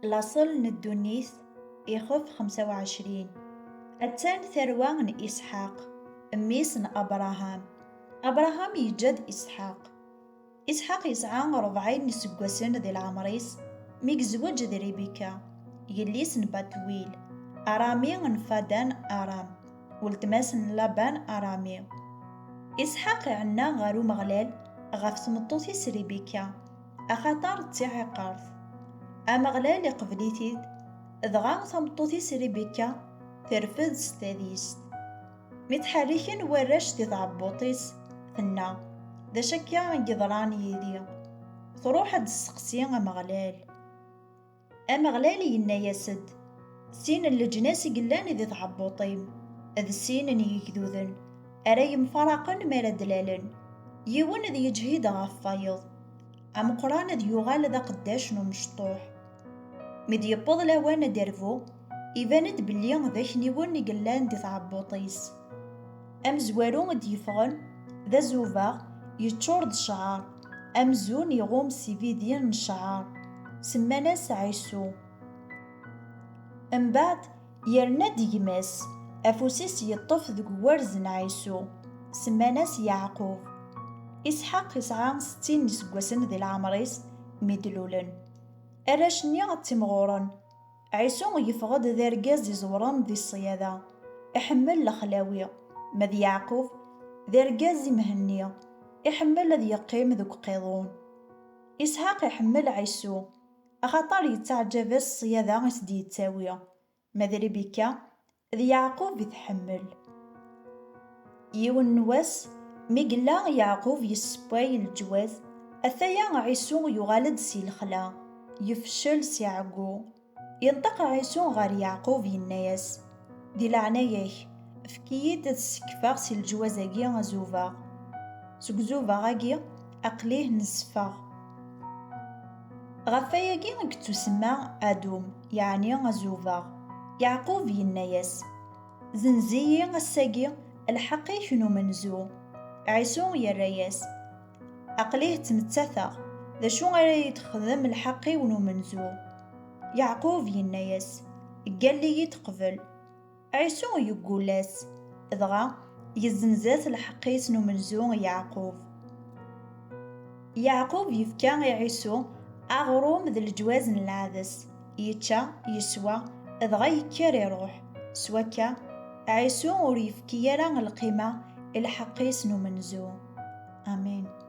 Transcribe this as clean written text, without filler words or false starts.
لاصل ندونيث يخف 25. أتان ثروان إسحاق أميس أبراهام يجد إسحاق يسعى 40 سكواسن ذي العمريس ميكزوج ذي ريبيكا يليس باتويل أرامي نفادان أرام ولتماس لابان أرامي. إسحاق عنا غارو مغلال غاف سمطوثيس ريبيكا أخاطر تسيعي قارث أمغلال يقبليتيد دغا تمطوثيس ريبيكا ترفض ستاديست متحركين وراش دي تعبوطيس ثنا دا شكا يضران يدي تروح هاد السقسي أمغلال ينا ياسد سين اللجناس قلان ذي تعبوطيم ذي السين يكذوذن أري مفرقا مالا دلالن يون ذي يجهيد غفايض أم قران ذي يغال ذا قداش نمشطوح مد يبض لوان ديرفو إباند بلي ذاك نيون قلان دي تعبوطيس أم زوارو دي يفغن ذا زوفاغ يتشورد الشعار أم زون يغوم سيفيديان الشعار سماناس عيسو. أم بعد يرنا ديجماس أفوسيس يطف ذو ورزن عيسو سماناس يعقوب. إسحاق يسعى 60 سكواسن ذي العمريس ميدلولن أراشني غتمغورن عيسو يفغد ذا رجاز يزوران ذي الصيادة احمل لخلاوي مذ يعقوب ذا رجاز مهني احمل ذي يقيم ذوك قيضون. إسحاق يحمل عيسو أخطر يتعجب الصيادة يسدي يتاوي مذ ريبيكا ذي يعقوب يتحمل. يون نواس ميقلا يعقوب يسباي الجواز أثايا عيسو يغالد سي الخلا يفشل سي عقو ينطق عيسو غار يعقوب يناياس دي لعناياه فكيد تسكفاغ سي الجوازاكي غزوفاغ سكزوفاغاكي أقليه نسفاغ غفاياكي كتسمى أدوم يعني غزوفاغ يعقوب يناياس زنزي غساكي الحقي شنو منزو عيسو يراياس أقليه تمتثاغ ذا شو غير يتخدم الحقي ونو منزو. يعقوب يناياس قال لي يتقبل عيسو يقولاس دغا يزنزات الحقي سنو منزو يعقوب يفكا عيسو أغروم ذا الجواز العادس يتشا يسوى دغا يكار يروح سواكا عيسو وريفكي يرى القيمة الحقي سنو منزو. آمين.